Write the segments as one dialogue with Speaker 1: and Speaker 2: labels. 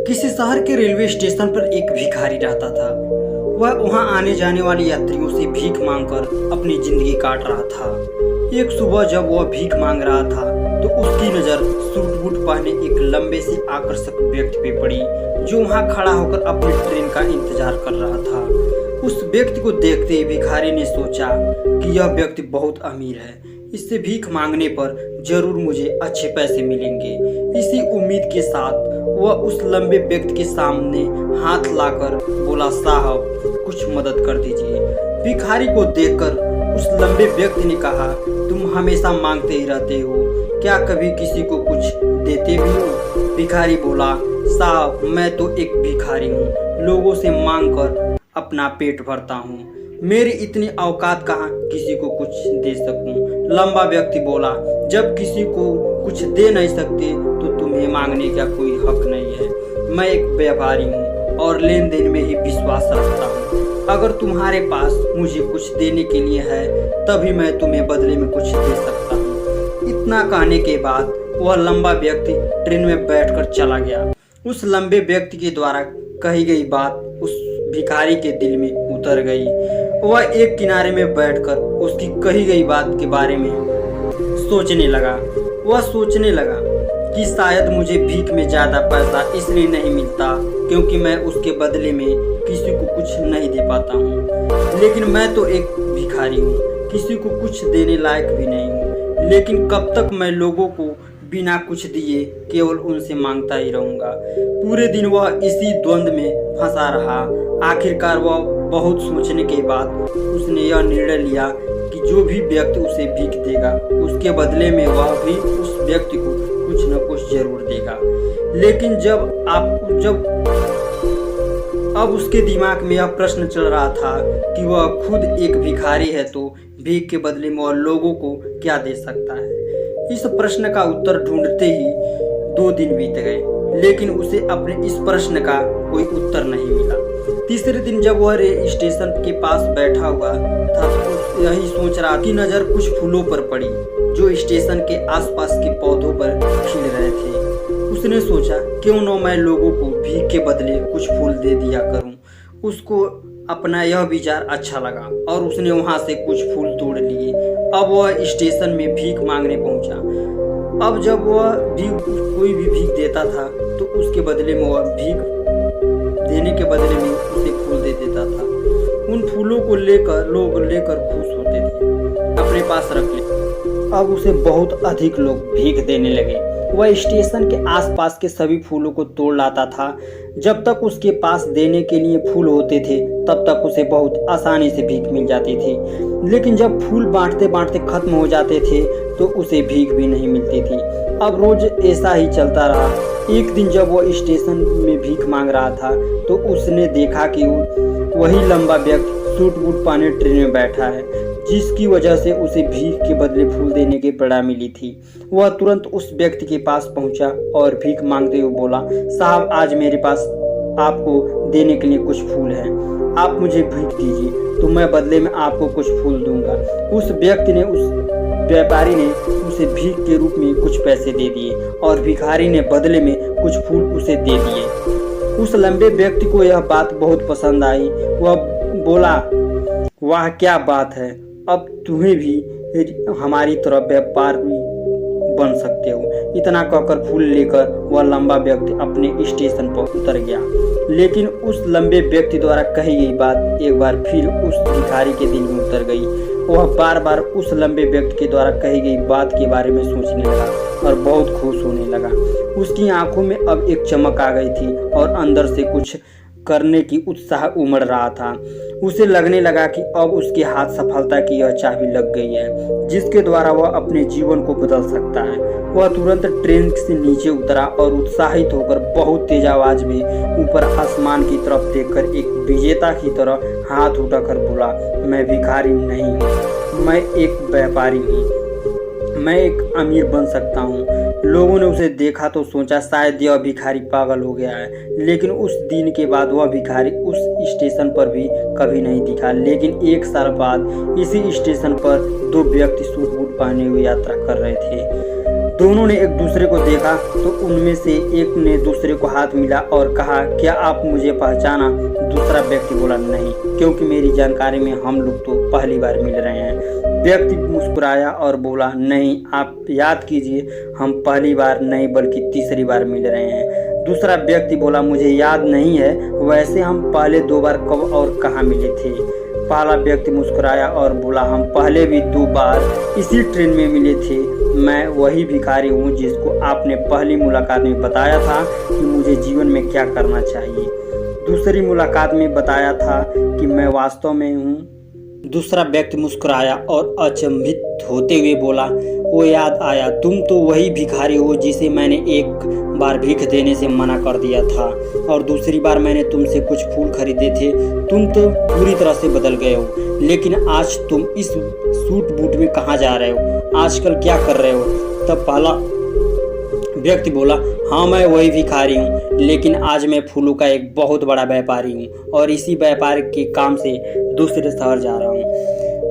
Speaker 1: किसी शहर के रेलवे स्टेशन पर एक भिखारी रहता था। वह वहां आने जाने वाले यात्रियों से भीख मांगकर अपनी जिंदगी काट रहा था। एक सुबह जब वह भीख मांग रहा था तो उसकी नज़र सूट बूट पहने एक लंबे से आकर्षक व्यक्ति पे पड़ी जो वहां खड़ा होकर अपनी ट्रेन का इंतजार कर रहा था। उस व्यक्ति को देखते ही भिखारी ने सोचा कि यह व्यक्ति बहुत अमीर है, इससे भीख मांगने पर जरूर मुझे अच्छे पैसे मिलेंगे। इसी उम्मीद के साथ वह उस लंबे व्यक्ति के सामने हाथ लाकर बोला, साहब कुछ मदद कर दीजिए। भिखारी को देखकर उस लंबे व्यक्ति ने कहा, तुम हमेशा मांगते ही रहते हो, क्या कभी किसी को कुछ देते भी हो? भिखारी बोला, साहब मैं तो एक भिखारी हूँ, लोगों से मांग कर अपना पेट भरता हूँ, मेरी इतनी औकात कहाँ किसी को कुछ दे सकूं। लंबा व्यक्ति बोला, जब किसी को कुछ दे नहीं सकते तो तुम्हें मांगने का कोई हक नहीं है। मैं एक व्यापारी हूँ और लेन देन में ही विश्वास रखता हूँ। अगर तुम्हारे पास मुझे कुछ देने के लिए है तभी मैं तुम्हें बदले में कुछ दे सकता हूँ। इतना कहने के बाद वह लंबा व्यक्ति ट्रेन में बैठकर चला गया। उस लंबे व्यक्ति के द्वारा कही गई बात उस भिखारी के दिल में उतर गई। वह एक किनारे में बैठकर उसकी कही गई बात के बारे में सोचने लगा। वह सोचने लगा कि शायद मुझे भीख में ज़्यादा पैसा इसलिए नहीं मिलता क्योंकि मैं उसके बदले में किसी को कुछ नहीं दे पाता हूँ। लेकिन मैं तो एक भिखारी हूँ, किसी को कुछ देने लायक भी नहीं हूँ। लेकिन कब तक मैं लोगों को बिना कुछ दिए केवल उनसे मांगता ही रहूँगा। पूरे दिन वह इसी द्वंद्व में फंसा रहा। आखिरकार वह बहुत सोचने के बाद उसने यह निर्णय लिया कि जो भी व्यक्ति उसे भीख देगा उसके बदले में वह भी उस व्यक्ति को कुछ न कुछ जरूर देगा। लेकिन अब उसके दिमाग में यह प्रश्न चल रहा था कि वह खुद एक भिखारी है तो भीख के बदले में वह लोगों को क्या दे सकता है। इस प्रश्न का उत्तर ढूंढते ही 2 दिन बीत गए, लेकिन उसे अपने इस प्रश्न का कोई उत्तर नहीं मिला। तीसरे दिन जब वह स्टेशन के पास बैठा हुआ था तो यही सोच रहा कि नज़र कुछ फूलों पर पड़ी जो स्टेशन के आसपास के पौधों पर खिल रहे थे। उसने सोचा, क्यों न मैं लोगों को भीख के बदले कुछ फूल दे दिया करूं। उसको अपना यह विचार अच्छा लगा और उसने वहां से कुछ फूल तोड़ लिए। अब वह स्टेशन में भीख मांगने पहुंचा। अब जब वह कोई भी भीख देता था तो उसके बदले में वह भीख देने के बदले में उसे फूल दे देता था। उन फूलों को लोग लेकर खुश होते थे, अपने पास रख ले। अब उसे बहुत अधिक लोग भीख देने लगे। वह स्टेशन के आसपास के सभी फूलों को तोड़ लाता था। जब तक उसके पास देने के लिए फूल होते थे तब तक उसे बहुत आसानी से भीख मिल जाती थी। लेकिन जब फूल बांटते बांटते खत्म हो जाते थे तो उसे भीख भी नहीं मिलती थी। अब रोज ऐसा ही चलता रहा। एक दिन जब वह स्टेशन में भीख मांग रहा था तो उसने देखा कि वही लंबा व्यक्ति सूट बूट पहने ट्रेन में बैठा है, जिसकी वजह से उसे भीख के बदले फूल देने की प्रेरणा मिली थी। वह तुरंत उस व्यक्ति के पास पहुंचा और भीख मांगते हुए बोला, साहब आज मेरे पास आपको देने के लिए कुछ फूल हैं, आप मुझे भीख दीजिए तो मैं बदले में आपको कुछ फूल दूंगा। उस व्यापारी ने उसे भीख के रूप में कुछ पैसे दे दिए और भिखारी ने बदले में कुछ फूल उसे दे दिए। उस लंबे व्यक्ति को यह बात बहुत पसंद आई। वह बोला, वाह क्या बात है, अब तुम्हें भी हमारी तरह व्यापारी बन सकते हो। इतना कहकर फूल लेकर वह लंबा व्यक्ति अपने स्टेशन पर उतर गया। लेकिन उस लंबे व्यक्ति द्वारा कही गई बात एक बार फिर उस भिखारी के दिल में उतर गई। वह बार बार उस लंबे व्यक्ति के द्वारा कही गई बात के बारे में सोचने लगा और बहुत खुश होने लगा। उसकी आंखों में अब एक चमक आ गई थी और अंदर से कुछ करने की उत्साह उमड़ रहा था। उसे लगने लगा कि अब उसके हाथ सफलता की यह चाबी लग गई है जिसके द्वारा वह अपने जीवन को बदल सकता है। वह तुरंत ट्रेन से नीचे उतरा और उत्साहित होकर बहुत तेज आवाज में ऊपर आसमान की तरफ देखकर एक विजेता की तरह हाथ उठाकर बोला, मैं भिखारी नहीं हूँ, मैं एक व्यापारी हूँ, मैं एक अमीर बन सकता हूँ। लोगों ने उसे देखा तो सोचा शायद यह भिखारी पागल हो गया है। लेकिन उस दिन के बाद वह भिखारी उस स्टेशन पर भी कभी नहीं दिखा। लेकिन 1 साल बाद इसी स्टेशन पर 2 व्यक्ति सूट बूट पहने हुए यात्रा कर रहे थे। दोनों ने एक दूसरे को देखा तो उनमें से एक ने दूसरे को हाथ मिला और कहा, क्या आप मुझे पहचाना? दूसरा व्यक्ति बोला, नहीं, क्योंकि मेरी जानकारी में हम लोग तो पहली बार मिल रहे हैं। व्यक्ति मुस्कुराया और बोला, नहीं, आप याद कीजिए, हम पहली बार नहीं बल्कि तीसरी बार मिल रहे हैं। दूसरा व्यक्ति बोला, मुझे याद नहीं है, वैसे हम पहले 2 बार कब और कहाँ मिले थे? पहला व्यक्ति मुस्कुराया और बोला, हम पहले भी 2 बार इसी ट्रेन में मिले थे। मैं वही भिखारी हूँ जिसको आपने पहली मुलाकात में बताया था कि मुझे जीवन में क्या करना चाहिए। दूसरी मुलाकात में बताया था कि मैं वास्तव में हूँ। दूसरा व्यक्ति मुस्कुराया और अचंभित होते हुए बोला, वो याद आया, तुम तो वही भिखारी हो जिसे मैंने एक बार भीख देने से मना कर दिया था और दूसरी बार मैंने तुमसे कुछ फूल खरीदे थे। तुम तो पूरी तरह से बदल गए हो, लेकिन आज तुम इस सूट बूट में कहाँ जा रहे हो? आजकल क्या कर रहे हो? तब पहला व्यक्ति बोला, हाँ, मैं वही भिखारी हूँ, लेकिन आज मैं फूलों का एक बहुत बड़ा व्यापारी हूँ और इसी व्यापार के काम से दूसरे शहर जा रहा हूँ।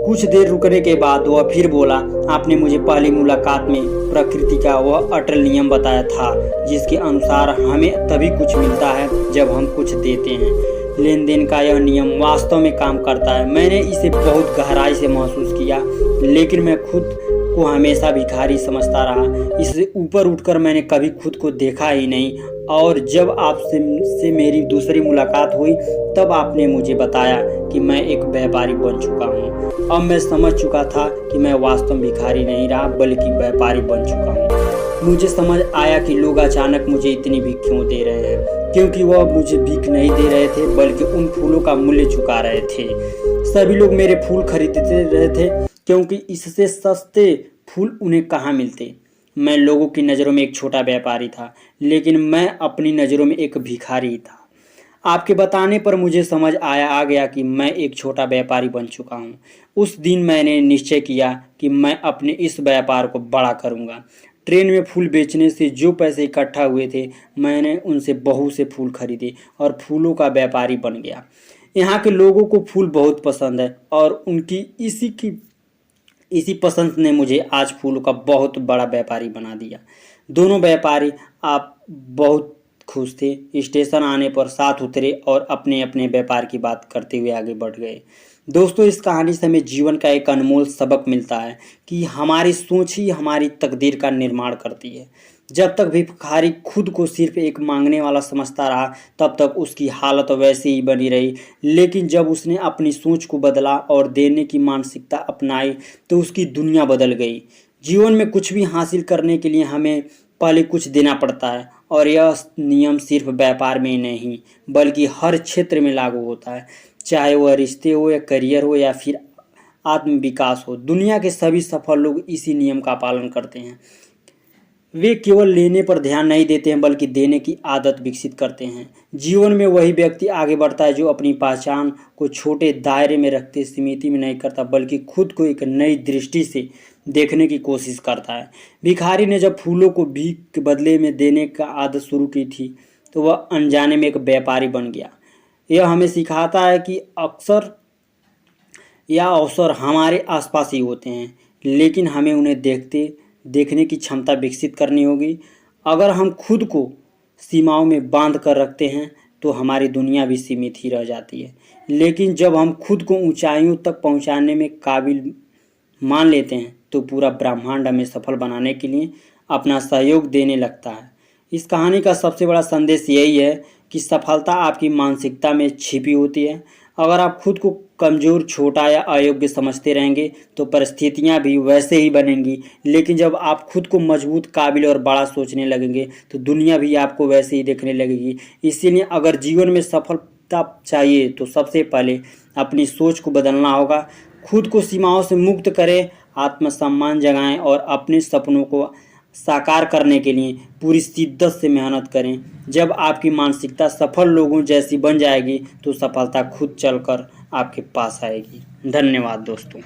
Speaker 1: कुछ देर रुकने के बाद वह फिर बोला, आपने मुझे पहली मुलाकात में प्रकृति का वह अटल नियम बताया था जिसके अनुसार हमें तभी कुछ मिलता है जब हम कुछ देते हैं। लेन देन का यह नियम वास्तव में काम करता है। मैंने इसे बहुत गहराई से महसूस किया, लेकिन मैं खुद को हमेशा भिखारी समझता रहा। इससे ऊपर उठकर मैंने कभी खुद को देखा ही नहीं और जब आपसे मेरी दूसरी मुलाकात हुई तब आपने मुझे बताया कि मैं एक व्यापारी बन चुका हूँ। अब मैं समझ चुका था कि मैं वास्तव में भिखारी नहीं रहा बल्कि व्यापारी बन चुका हूँ। मुझे समझ आया कि लोग अचानक मुझे इतनी भीख क्यों दे रहे हैं, क्योंकि वह मुझे भीख नहीं दे रहे थे बल्कि उन फूलों का मूल्य चुका रहे थे। सभी लोग मेरे फूल खरीदते रहे थे क्योंकि इससे सस्ते फूल उन्हें कहाँ मिलते। मैं लोगों की नज़रों में एक छोटा व्यापारी था, लेकिन मैं अपनी नज़रों में एक भिखारी था। आपके बताने पर मुझे समझ आ गया कि मैं एक छोटा व्यापारी बन चुका हूँ। उस दिन मैंने निश्चय किया कि मैं अपने इस व्यापार को बड़ा करूँगा। ट्रेन में फूल बेचने से जो पैसे इकट्ठा हुए थे, मैंने उनसे बहुत से फूल खरीदे और फूलों का व्यापारी बन गया। यहाँ के लोगों को फूल बहुत पसंद है और उनकी इसी पसंद ने मुझे आज फूलों का बहुत बड़ा व्यापारी बना दिया। दोनों व्यापारी आप बहुत खुश थे। स्टेशन आने पर साथ उतरे और अपने अपने व्यापार की बात करते हुए आगे बढ़ गए। दोस्तों, इस कहानी से हमें जीवन का एक अनमोल सबक मिलता है कि हमारी सोच ही हमारी तकदीर का निर्माण करती है। जब तक भिखारी खुद को सिर्फ एक मांगने वाला समझता रहा तब तक उसकी हालत वैसे ही बनी रही, लेकिन जब उसने अपनी सोच को बदला और देने की मानसिकता अपनाई तो उसकी दुनिया बदल गई। जीवन में कुछ भी हासिल करने के लिए हमें पहले कुछ देना पड़ता है और यह नियम सिर्फ व्यापार में ही नहीं बल्कि हर क्षेत्र में लागू होता है, चाहे वह रिश्ते हो या करियर हो या फिर आत्मविकास हो। दुनिया के सभी सफल लोग इसी नियम का पालन करते हैं। वे केवल लेने पर ध्यान नहीं देते हैं बल्कि देने की आदत विकसित करते हैं। जीवन में वही व्यक्ति आगे बढ़ता है जो अपनी पहचान को छोटे दायरे में रखते सीमित में नहीं करता बल्कि खुद को एक नई दृष्टि से देखने की कोशिश करता है। भिखारी ने जब फूलों को भीख के बदले में देने का आदत शुरू की थी तो वह अनजाने में एक व्यापारी बन गया। यह हमें सिखाता है कि अक्सर या अवसर हमारे आसपास ही होते हैं, लेकिन हमें उन्हें देखने की क्षमता विकसित करनी होगी। अगर हम खुद को सीमाओं में बांध कर रखते हैं तो हमारी दुनिया भी सीमित ही रह जाती है, लेकिन जब हम खुद को ऊंचाइयों तक पहुंचाने में काबिल मान लेते हैं तो पूरा ब्रह्मांड हमें सफल बनाने के लिए अपना सहयोग देने लगता है। इस कहानी का सबसे बड़ा संदेश यही है कि सफलता आपकी मानसिकता में छिपी होती है। अगर आप खुद को कमज़ोर, छोटा या अयोग्य समझते रहेंगे तो परिस्थितियां भी वैसे ही बनेंगी, लेकिन जब आप खुद को मजबूत, काबिल और बड़ा सोचने लगेंगे तो दुनिया भी आपको वैसे ही देखने लगेगी। इसीलिए अगर जीवन में सफलता चाहिए तो सबसे पहले अपनी सोच को बदलना होगा। खुद को सीमाओं से मुक्त करें, आत्मसम्मान जगाएं और अपने सपनों को साकार करने के लिए पूरी शिद्दत से मेहनत करें। जब आपकी मानसिकता सफल लोगों जैसी बन जाएगी तो सफलता खुद चलकर आपके पास आएगी। धन्यवाद दोस्तों।